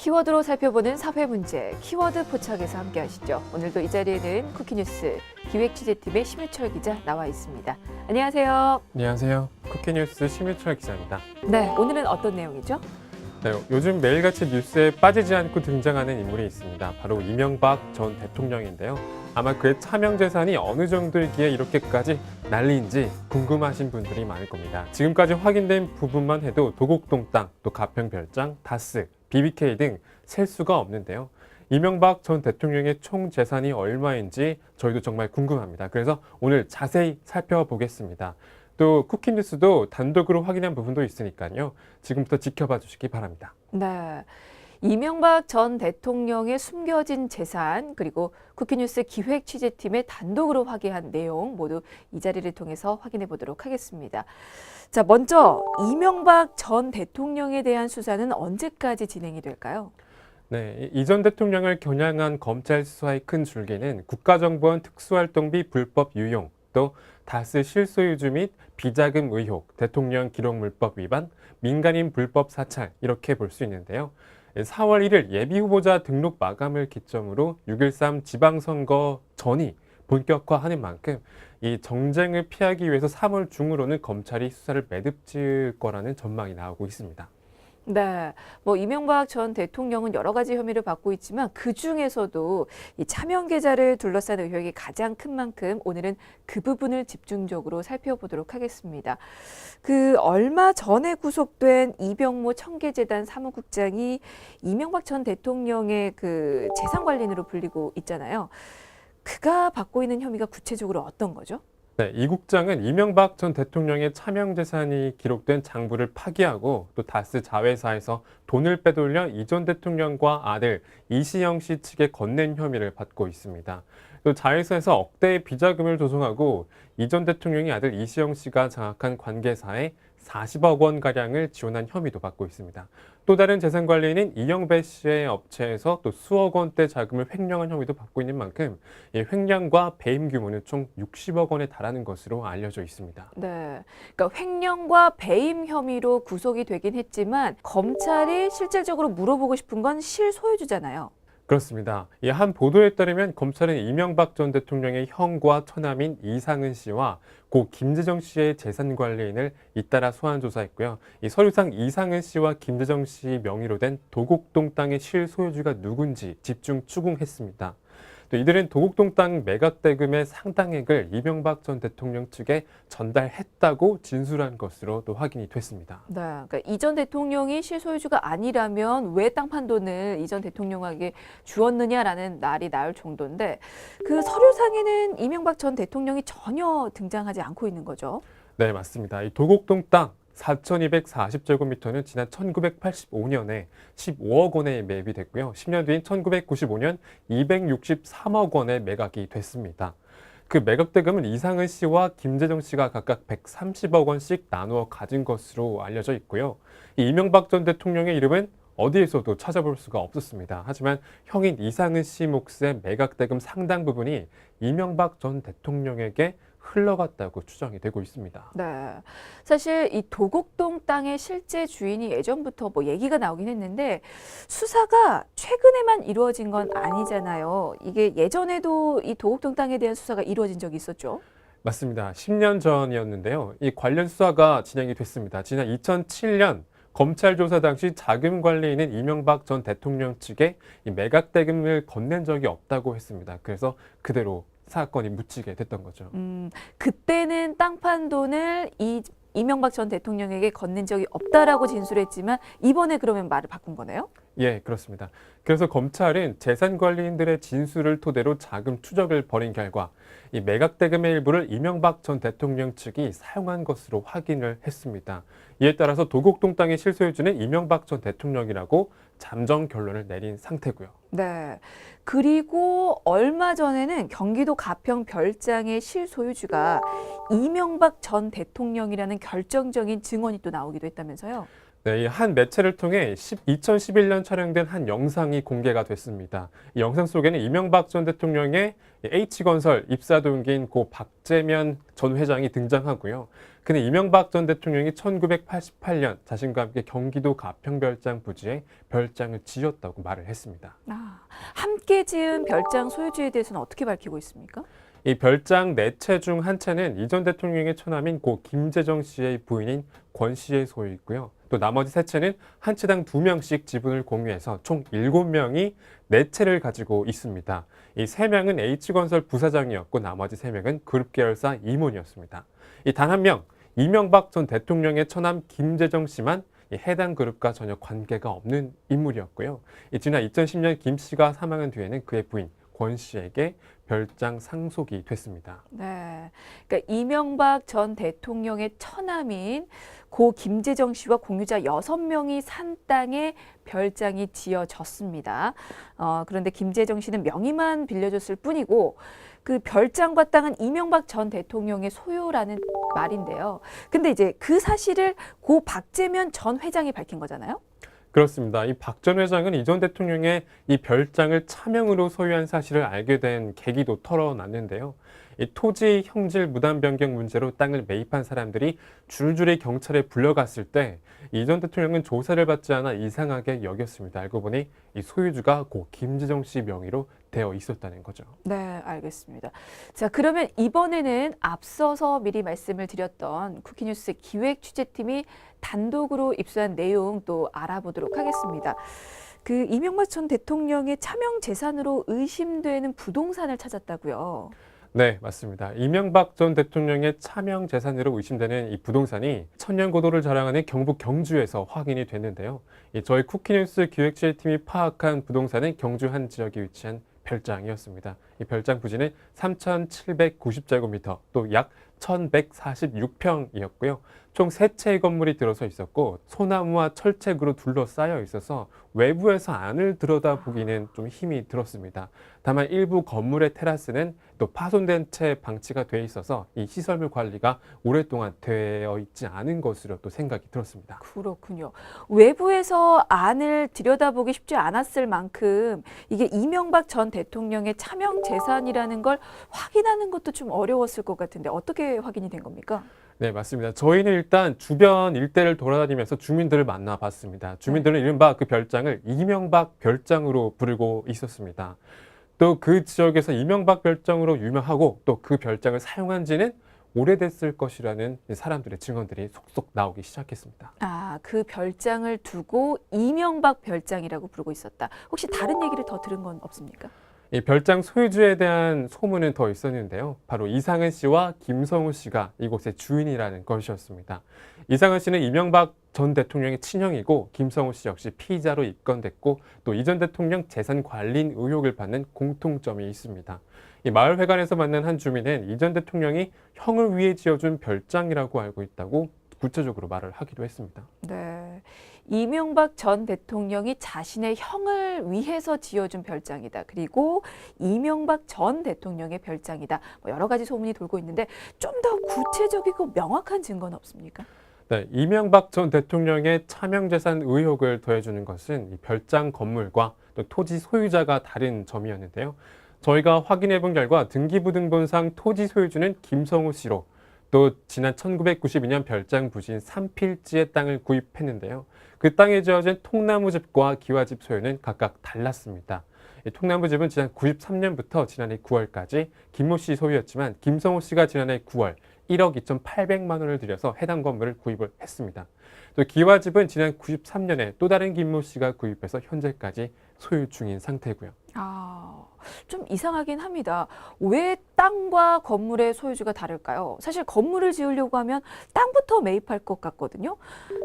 키워드로 살펴보는 사회 문제, 키워드 포착에서 함께 하시죠. 오늘도 이 자리에는 쿠키뉴스 기획취재팀의 심유철 기자 나와 있습니다. 안녕하세요. 안녕하세요. 쿠키뉴스 심유철 기자입니다. 네, 오늘은 어떤 내용이죠? 네, 요즘 매일같이 뉴스에 빠지지 않고 등장하는 인물이 있습니다. 바로 이명박 전 대통령인데요. 아마 그의 차명 재산이 어느 정도이기에 이렇게까지 난리인지 궁금하신 분들이 많을 겁니다. 지금까지 확인된 부분만 해도 도곡동 땅, 또 가평별장, 다스, BBK 등 셀 수가 없는데요. 이명박 전 대통령의 총 재산이 얼마인지 저희도 정말 궁금합니다. 그래서 오늘 자세히 살펴보겠습니다. 또 쿠키뉴스도 단독으로 확인한 부분도 있으니까요. 지금부터 지켜봐 주시기 바랍니다. 네. 이명박 전 대통령의 숨겨진 재산, 그리고 쿠키뉴스 기획취재팀의 단독으로 확인한 내용 모두 이 자리를 통해서 확인해 보도록 하겠습니다. 자, 먼저 이명박 전 대통령에 대한 수사는 언제까지 진행이 될까요? 네, 이 전 대통령을 겨냥한 검찰 수사의 큰 줄기는 국가정보원 특수활동비 불법 유용, 또 다스 실소유주 및 비자금 의혹, 대통령 기록물법 위반, 민간인 불법 사찰 이렇게 볼 수 있는데요. 4월 1일 예비후보자 등록 마감을 기점으로 6.13 지방선거 전이 본격화하는 만큼 이 정쟁을 피하기 위해서 3월 중으로는 검찰이 수사를 매듭질 거라는 전망이 나오고 있습니다. 네, 이명박 전 대통령은 여러 가지 혐의를 받고 있지만 그 중에서도 이 차명 계좌를 둘러싼 의혹이 가장 큰 만큼 오늘은 그 부분을 집중적으로 살펴보도록 하겠습니다. 그 얼마 전에 구속된 이병모 청계재단 사무국장이 이명박 전 대통령의 그 재산관리인으로 불리고 있잖아요. 그가 받고 있는 혐의가 구체적으로 어떤 거죠? 네, 이 국장은 이명박 전 대통령의 차명 재산이 기록된 장부를 파기하고 또 다스 자회사에서 돈을 빼돌려 이 전 대통령과 아들 이시영 씨 측에 건넨 혐의를 받고 있습니다. 또 자회사에서 억대의 비자금을 조성하고 이 전 대통령의 아들 이시영 씨가 장악한 관계사에 40억 원 가량을 지원한 혐의도 받고 있습니다. 또 다른 재산관리인은 이영배 씨의 업체에서 또 수억 원대 자금을 횡령한 혐의도 받고 있는 만큼 이 횡령과 배임 규모는 총 60억 원에 달하는 것으로 알려져 있습니다. 네, 그러니까 횡령과 배임 혐의로 구속이 되긴 했지만 검찰이 실질적으로 물어보고 싶은 건 실소유주잖아요. 그렇습니다. 이 한 보도에 따르면 검찰은 이명박 전 대통령의 형과 처남인 이상은 씨와 고 김재정 씨의 재산관리인을 잇따라 소환 조사했고요. 이 서류상 이상은 씨와 김재정 씨 명의로 된 도곡동 땅의 실소유주가 누군지 집중 추궁했습니다. 또 이들은 도곡동 땅 매각 대금의 상당액을 이명박 전 대통령 측에 전달했다고 진술한 것으로 또 확인이 됐습니다. 네, 그러니까 이 전 대통령이 실소유주가 아니라면 왜 땅 판 돈을 이 전 대통령에게 주었느냐라는 날이 나올 정도인데 그 서류상에는 이명박 전 대통령이 전혀 등장하지 않고 있는 거죠. 네, 맞습니다. 이 도곡동 땅 4,240제곱미터는 지난 1985년에 15억 원에 매입이 됐고요. 10년 뒤인 1995년 263억 원에 매각이 됐습니다. 그 매각 대금은 이상은 씨와 김재정 씨가 각각 130억 원씩 나누어 가진 것으로 알려져 있고요. 이 이명박 전 대통령의 이름은 어디에서도 찾아볼 수가 없었습니다. 하지만 형인 이상은 씨 몫의 매각 대금 상당 부분이 이명박 전 대통령에게 흘러갔다고 추정이 되고 있습니다. 네, 사실 이 도곡동 땅의 실제 주인이 예전부터 얘기가 나오긴 했는데 수사가 최근에만 이루어진 건 아니잖아요. 이게 예전에도 이 도곡동 땅에 대한 수사가 이루어진 적이 있었죠. 맞습니다. 10년 전이었는데요. 이 관련 수사가 진행이 됐습니다. 지난 2007년 검찰 조사 당시 자금 관리인은 이명박 전 대통령 측에 이 매각 대금을 건넨 적이 없다고 했습니다. 그래서 그대로 사건이 묻히게 됐던 거죠. 그때는 땅 판 돈을 이명박 전 대통령에게 건넨 적이 없다라고 진술했지만 이번에 그러면 말을 바꾼 거네요? 예, 그렇습니다. 그래서 검찰은 재산관리인들의 진술을 토대로 자금 추적을 벌인 결과 이 매각 대금의 일부를 이명박 전 대통령 측이 사용한 것으로 확인을 했습니다. 이에 따라서 도곡동 땅의 실소유주는 이명박 전 대통령이라고 잠정 결론을 내린 상태고요. 네. 그리고 얼마 전에는 경기도 가평 별장의 실소유주가 이명박 전 대통령이라는 결정적인 증언이 또 나오기도 했다면서요? 네, 이 한 매체를 통해 2011년 촬영된 한 영상이 공개가 됐습니다. 이 영상 속에는 이명박 전 대통령의 H건설 입사 동기인 고 박재면 전 회장이 등장하고요. 그는 이명박 전 대통령이 1988년 자신과 함께 경기도 가평별장 부지에 별장을 지었다고 말을 했습니다. 아, 함께 지은 별장 소유주에 대해서는 어떻게 밝히고 있습니까? 이 별장 네 채 중 한 채는 이전 대통령의 처남인 고 김재정 씨의 부인인 권 씨의 소유이고요. 또 나머지 세 채는 한 채당 2명씩 지분을 공유해서 총 7명이 네 채를 가지고 있습니다. 이 3명은 H건설 부사장이었고 나머지 3명은 그룹 계열사 임원이었습니다. 이 단 한 명, 이명박 전 대통령의 처남 김재정 씨만 이 해당 그룹과 전혀 관계가 없는 인물이었고요. 지난 2010년 김 씨가 사망한 뒤에는 그의 부인 권 씨에게 별장 상속이 됐습니다. 네. 그러니까 이명박 전 대통령의 처남인 고 김재정 씨와 공유자 6명이 산 땅에 별장이 지어졌습니다. 그런데 김재정 씨는 명의만 빌려줬을 뿐이고 그 별장과 땅은 이명박 전 대통령의 소유라는 말인데요. 근데 이제 그 사실을 고 박재면 전 회장이 밝힌 거잖아요. 그렇습니다. 이 박 전 회장은 이전 대통령의 이 별장을 차명으로 소유한 사실을 알게 된 계기도 털어놨는데요. 이 토지 형질 무단 변경 문제로 땅을 매입한 사람들이 줄줄이 경찰에 불려갔을 때 이전 대통령은 조사를 받지 않아 이상하게 여겼습니다. 알고 보니 이 소유주가 고 김재정 씨 명의로 되어 있었다는 거죠. 네, 알겠습니다. 자, 그러면 이번에는 앞서서 미리 말씀을 드렸던 쿠키뉴스 기획 취재팀이 단독으로 입수한 내용 또 알아보도록 하겠습니다. 그 이명박 전 대통령의 차명 재산으로 의심되는 부동산을 찾았다고요. 네, 맞습니다. 이명박 전 대통령의 차명 재산으로 의심되는 이 부동산이 천년고도를 자랑하는 경북 경주에서 확인이 됐는데요. 저희 쿠키뉴스 기획실팀이 파악한 부동산은 경주 한 지역에 위치한 별장이었습니다. 이 별장 부지는 3,790제곱미터, 또 약 1,146평이었고요. 총 3채의 건물이 들어서 있었고 소나무와 철책으로 둘러싸여 있어서 외부에서 안을 들여다보기는 좀 힘이 들었습니다. 다만 일부 건물의 테라스는 또 파손된 채 방치가 돼 있어서 이 시설물 관리가 오랫동안 되어 있지 않은 것으로 또 생각이 들었습니다. 그렇군요. 외부에서 안을 들여다보기 쉽지 않았을 만큼 이게 이명박 전 대통령의 차명 재산이라는 걸 확인하는 것도 좀 어려웠을 것 같은데 어떻게 확인이 된 겁니까? 네, 맞습니다. 저희는 일단 주변 일대를 돌아다니면서 주민들을 만나봤습니다. 주민들은 이른바 그 별장을 이명박 별장으로 부르고 있었습니다. 또 그 지역에서 이명박 별장으로 유명하고 또 그 별장을 사용한 지는 오래됐을 것이라는 사람들의 증언들이 속속 나오기 시작했습니다. 아, 그 별장을 두고 이명박 별장이라고 부르고 있었다. 혹시 다른 얘기를 더 들은 건 없습니까? 이 별장 소유주에 대한 소문은 더 있었는데요. 바로 이상은 씨와 김성우 씨가 이곳의 주인이라는 것이었습니다. 이상은 씨는 이명박 전 대통령의 친형이고 김성우 씨 역시 피의자로 입건됐고 또 이 전 대통령 재산 관리인 의혹을 받는 공통점이 있습니다. 이 마을회관에서 만난 한 주민은 이 전 대통령이 형을 위해 지어준 별장이라고 알고 있다고 구체적으로 말을 하기도 했습니다. 네. 이명박 전 대통령이 자신의 형을 위해서 지어준 별장이다. 그리고 이명박 전 대통령의 별장이다. 뭐 여러 가지 소문이 돌고 있는데 좀 더 구체적이고 명확한 증거는 없습니까? 네, 이명박 전 대통령의 차명재산 의혹을 더해주는 것은 이 별장 건물과 또 토지 소유자가 다른 점이었는데요. 저희가 확인해 본 결과 등기부등본상 토지 소유주는 김성우 씨로 또 지난 1992년 별장 부지인 삼필지의 땅을 구입했는데요. 그 땅에 지어진 통나무집과 기와집 소유는 각각 달랐습니다. 이 통나무집은 지난 93년부터 지난해 9월까지 김모 씨 소유였지만 김성호 씨가 지난해 9월 1억 2,800만 원을 들여서 해당 건물을 구입을 했습니다. 또 기와집은 지난 93년에 또 다른 김모 씨가 구입해서 현재까지 소유 중인 상태고요. 아, 좀 이상하긴 합니다. 왜 땅과 건물의 소유주가 다를까요? 사실 건물을 지으려고 하면 땅부터 매입할 것 같거든요.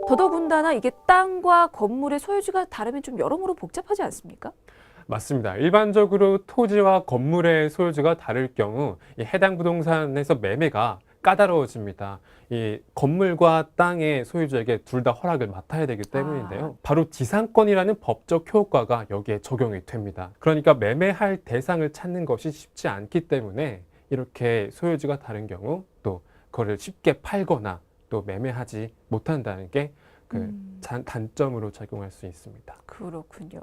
더더군다나 이게 땅과 건물의 소유주가 다르면 좀 여러모로 복잡하지 않습니까? 맞습니다. 일반적으로 토지와 건물의 소유주가 다를 경우 이 해당 부동산에서 매매가 까다로워집니다. 이 건물과 땅의 소유주에게 둘 다 허락을 맡아야 되기 때문인데요. 바로 지상권이라는 법적 효과가 여기에 적용이 됩니다. 그러니까 매매할 대상을 찾는 것이 쉽지 않기 때문에 이렇게 소유주가 다른 경우 또 그거를 쉽게 팔거나 또 매매하지 못한다는 게 그 단점으로 작용할 수 있습니다. 그렇군요.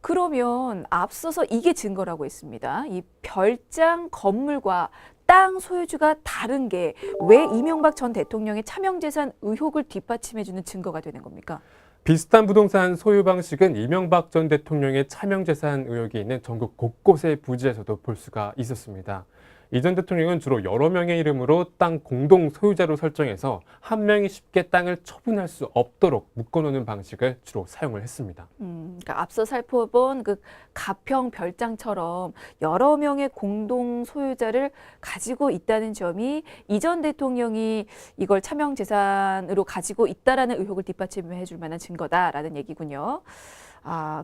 그러면 앞서서 이게 증거라고 했습니다. 이 별장 건물과 땅 소유주가 다른 게 왜 이명박 전 대통령의 차명재산 의혹을 뒷받침해주는 증거가 되는 겁니까? 비슷한 부동산 소유 방식은 이명박 전 대통령의 차명재산 의혹이 있는 전국 곳곳의 부지에서도 볼 수가 있었습니다. 이 전 대통령은 주로 여러 명의 이름으로 땅 공동 소유자로 설정해서 한 명이 쉽게 땅을 처분할 수 없도록 묶어놓는 방식을 주로 사용을 했습니다. 그러니까 앞서 살펴본 그 가평 별장처럼 여러 명의 공동 소유자를 가지고 있다는 점이 이 전 대통령이 이걸 차명 재산으로 가지고 있다라는 의혹을 뒷받침해 줄 만한 증거다라는 얘기군요.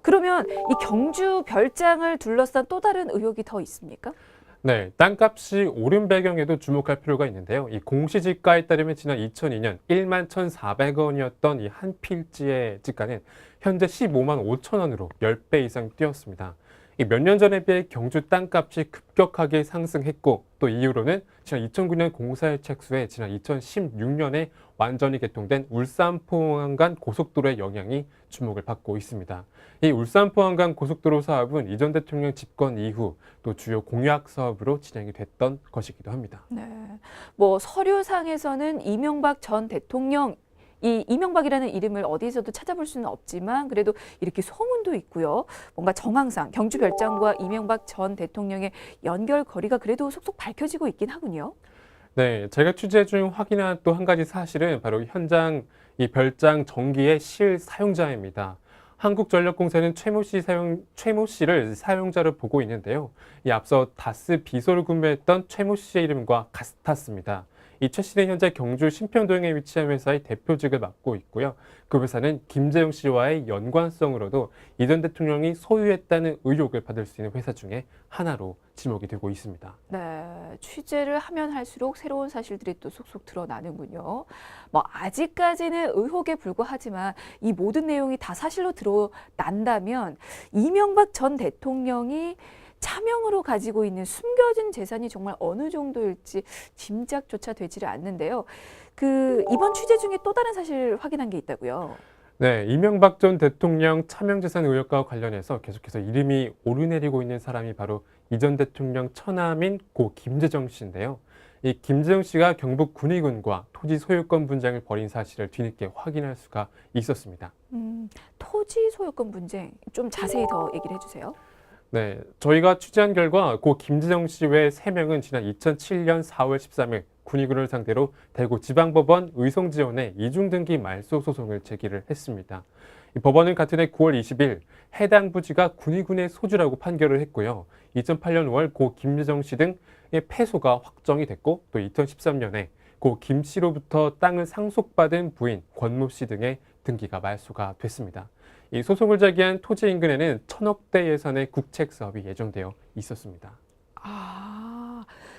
그러면 이 경주 별장을 둘러싼 또 다른 의혹이 더 있습니까? 네, 땅값이 오른 배경에도 주목할 필요가 있는데요. 이 공시지가에 따르면 지난 2002년 1만 1,400원이었던 이 한 필지의 지가는 현재 15만 5천 원으로 10배 이상 뛰었습니다. 몇 년 전에 비해 경주 땅값이 급격하게 상승했고 또 이후로는 지난 2009년 공사에 착수해 지난 2016년에 완전히 개통된 울산-포항간 고속도로의 영향이 주목을 받고 있습니다. 이 울산-포항간 고속도로 사업은 이 전 대통령 집권 이후 또 주요 공약 사업으로 진행이 됐던 것이기도 합니다. 네. 뭐 서류상에서는 이명박 전 대통령 이 이명박이라는 이름을 어디서도 찾아볼 수는 없지만 그래도 이렇게 소문도 있고요. 뭔가 정황상 경주 별장과 이명박 전 대통령의 연결고리가 그래도 속속 밝혀지고 있긴 하군요. 네, 제가 취재 중 확인한 또 한 가지 사실은 바로 현장 이 별장 전기의 실사용자입니다. 한국전력공사는 최모 씨를 사용자로 보고 있는데요. 이 앞서 다스 비소를 구매했던 최모 씨의 이름과 같았습니다. 이 최 씨는 현재 경주 신평동에 위치한 회사의 대표직을 맡고 있고요. 그 회사는 김재용 씨와의 연관성으로도 이 전 대통령이 소유했다는 의혹을 받을 수 있는 회사 중에 하나로 지목이 되고 있습니다. 네, 취재를 하면 할수록 새로운 사실들이 또 속속 드러나는군요. 뭐 아직까지는 의혹에 불과하지만 이 모든 내용이 다 사실로 드러난다면 이명박 전 대통령이 차명으로 가지고 있는 숨겨진 재산이 정말 어느 정도일지 짐작조차 되지를 않는데요. 이번 취재 중에 또 다른 사실 확인한 게 있다고요. 네, 이명박 전 대통령 차명재산 의혹과 관련해서 계속해서 이름이 오르내리고 있는 사람이 바로 이 전 대통령 처남인 고 김재정 씨인데요. 이 김재정 씨가 경북 군위군과 토지 소유권 분쟁을 벌인 사실을 뒤늦게 확인할 수가 있었습니다. 토지 소유권 분쟁 좀 자세히 더 얘기를 해주세요. 네, 저희가 취재한 결과 고 김재정 씨 외 3명은 지난 2007년 4월 13일 군위군을 상대로 대구 지방법원 의송지원에 이중등기 말소 소송을 제기를 했습니다. 이 법원은 같은 해 9월 20일 해당 부지가 군위군의 소주라고 판결을 했고요. 2008년 5월 고 김재정 씨 등의 패소가 확정이 됐고 또 2013년에 고 김 씨로부터 땅을 상속받은 부인 권모 씨 등의 등기가 말소가 됐습니다. 이 소송을 제기한 토지 인근에는 1,000억대 예산의 국책 사업이 예정되어 있었습니다.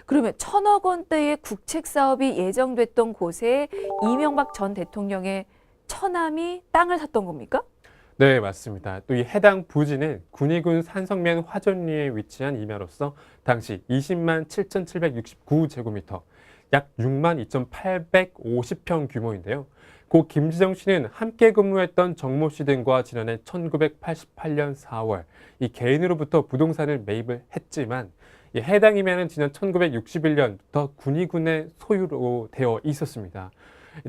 그러면 1,000억 원대의 국책 사업이 예정됐던 곳에 이명박 전 대통령의 처남이 땅을 샀던 겁니까? 네, 맞습니다. 또 이 해당 부지는 군위군 산성면 화전리에 위치한 임야로서 당시 20만 7,769제곱미터, 약 6만 2,850평 규모인데요. 고 김지정 씨는 함께 근무했던 정모 씨 등과 지난해 1988년 4월 이 개인으로부터 부동산을 매입을 했지만 이 해당 임야는 지난 1961년부터 군위군의 소유로 되어 있었습니다.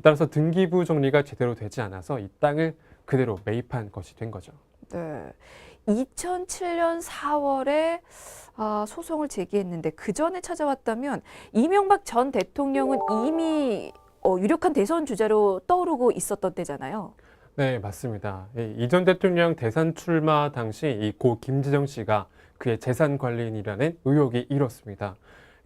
따라서 등기부 정리가 제대로 되지 않아서 이 땅을 그대로 매입한 것이 된 거죠. 네. 2007년 4월에 소송을 제기했는데 그 전에 찾아왔다면 이명박 전 대통령은 이미 유력한 대선 주자로 떠오르고 있었던 때잖아요. 네, 맞습니다. 이 전 대통령 대선 출마 당시 이 고 김지정 씨가 그의 재산 관리인이라는 의혹이 일었습니다.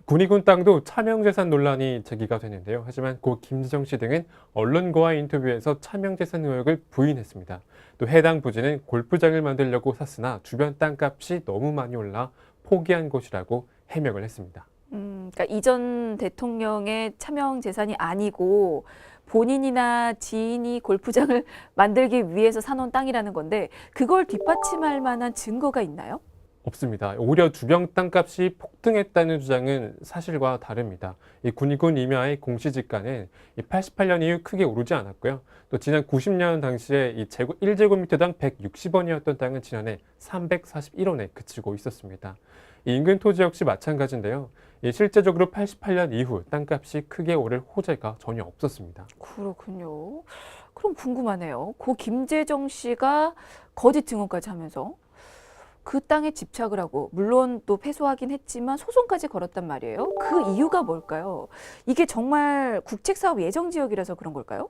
군위군 땅도 차명재산 논란이 제기가 되는데요. 하지만 고 김지정 씨 등은 언론과의 인터뷰에서 차명재산 의혹을 부인했습니다. 또 해당 부지는 골프장을 만들려고 샀으나 주변 땅값이 너무 많이 올라 포기한 곳이라고 해명을 했습니다. 그러니까 이 전 대통령의 차명 재산이 아니고 본인이나 지인이 골프장을 만들기 위해서 사놓은 땅이라는 건데 그걸 뒷받침할 만한 증거가 있나요? 없습니다. 오히려 주변 땅값이 폭등했다는 주장은 사실과 다릅니다. 이 군위군 임야의 공시지가는 88년 이후 크게 오르지 않았고요. 또 지난 90년 당시에 이 1제곱미터당 160원이었던 땅은 지난해 341원에 그치고 있었습니다. 이 인근 토지 역시 마찬가지인데요. 이 실제적으로 88년 이후 땅값이 크게 오를 호재가 전혀 없었습니다. 그렇군요. 그럼 궁금하네요. 고 김재정 씨가 거짓 증언까지 하면서 그 땅에 집착을 하고 물론 또 패소하긴 했지만 소송까지 걸었단 말이에요. 그 이유가 뭘까요? 이게 정말 국책사업 예정 지역이라서 그런 걸까요?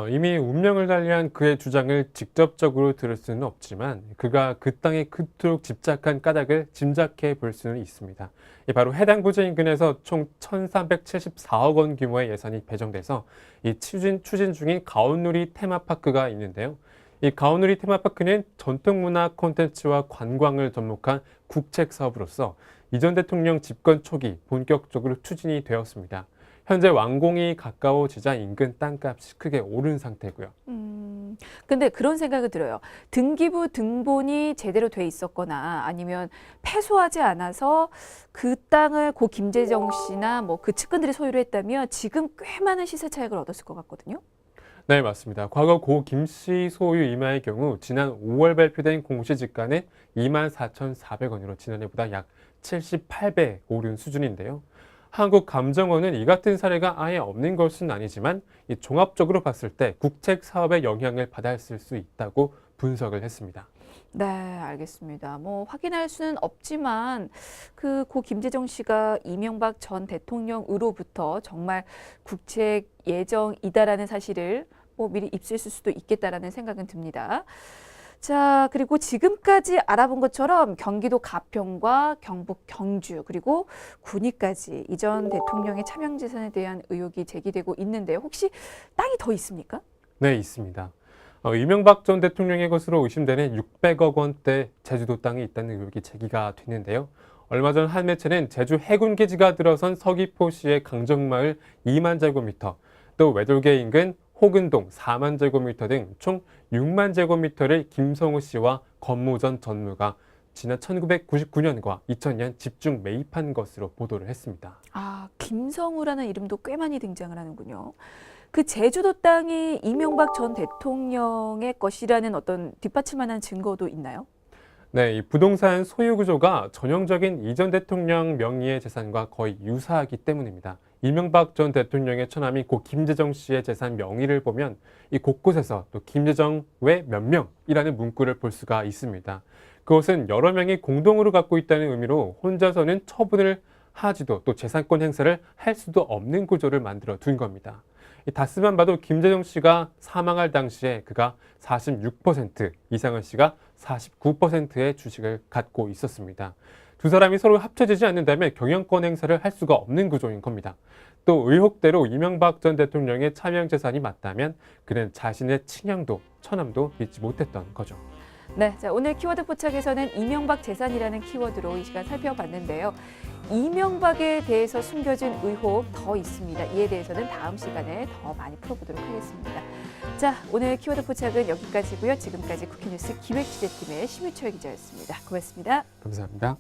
이미 운명을 달리한 그의 주장을 직접적으로 들을 수는 없지만 그가 그 땅에 그토록 집착한 까닭을 짐작해 볼 수는 있습니다. 바로 해당 부지 인근에서 총 1,374억 원 규모의 예산이 배정돼서 이 추진 중인 가온누리 테마파크가 있는데요. 이 가온누리 테마파크는 전통문화 콘텐츠와 관광을 접목한 국책 사업으로서 이전 대통령 집권 초기 본격적으로 추진이 되었습니다. 현재 완공이 가까워지자 인근 땅값이 크게 오른 상태고요. 근데 그런 생각이 들어요. 등기부 등본이 제대로 돼 있었거나 아니면 패소하지 않아서 그 땅을 고 김재정 씨나 뭐 그 측근들이 소유를 했다면 지금 꽤 많은 시세 차익을 얻었을 것 같거든요. 네, 맞습니다. 과거 고 김 씨 소유 임야의 경우 지난 5월 발표된 공시지가는 24,400원으로 지난해보다 약 78배 오른 수준인데요. 한국감정원은 이 같은 사례가 아예 없는 것은 아니지만 이 종합적으로 봤을 때 국책 사업에 영향을 받았을 수 있다고 분석을 했습니다. 네, 알겠습니다. 뭐 확인할 수는 없지만 그 고 김재정 씨가 이명박 전 대통령으로부터 정말 국책 예정이다라는 사실을 뭐 미리 입수했을 수도 있겠다라는 생각은 듭니다. 자, 그리고 지금까지 알아본 것처럼 경기도 가평과 경북 경주 그리고 군위까지 이전 대통령의 차명재산에 대한 의혹이 제기되고 있는데 혹시 땅이 더 있습니까? 네, 있습니다. 이명박 전 대통령의 것으로 의심되는 600억 원대 제주도 땅이 있다는 의혹이 제기가 됐는데요. 얼마 전 한 매체는 제주 해군기지가 들어선 서귀포시의 강정마을 2만 제곱미터, 또 외돌개 인근 호근동 4만 제곱미터 등 총 6만 제곱미터를 김성우 씨와 권모 전 전무가 지난 1999년과 2000년 집중 매입한 것으로 보도를 했습니다. 아, 김성우라는 이름도 꽤 많이 등장을 하는군요. 그 제주도 땅이 이명박 전 대통령의 것이라는 어떤 뒷받침하는 증거도 있나요? 네, 이 부동산 소유 구조가 전형적인 이전 대통령 명의의 재산과 거의 유사하기 때문입니다. 이명박 전 대통령의 처남인 고 김재정 씨의 재산 명의를 보면 이 곳곳에서 또 김재정 외 몇 명이라는 문구를 볼 수가 있습니다. 그것은 여러 명이 공동으로 갖고 있다는 의미로 혼자서는 처분을 하지도 또 재산권 행사를 할 수도 없는 구조를 만들어 둔 겁니다. 이 다스만 봐도 김재정 씨가 사망할 당시에 그가 46%, 이상은 씨가 49%의 주식을 갖고 있었습니다. 두 사람이 서로 합쳐지지 않는다면 경영권 행사를 할 수가 없는 구조인 겁니다. 또 의혹대로 이명박 전 대통령의 차명 재산이 맞다면 그는 자신의 친형도 처남도 믿지 못했던 거죠. 네, 자, 오늘 키워드 포착에서는 이명박 재산이라는 키워드로 이 시간 살펴봤는데요. 이명박에 대해서 숨겨진 의혹 더 있습니다. 이에 대해서는 다음 시간에 더 많이 풀어보도록 하겠습니다. 자, 오늘 키워드 포착은 여기까지고요. 지금까지 쿠키뉴스 기획취재팀의 심유철 기자였습니다. 고맙습니다. 감사합니다.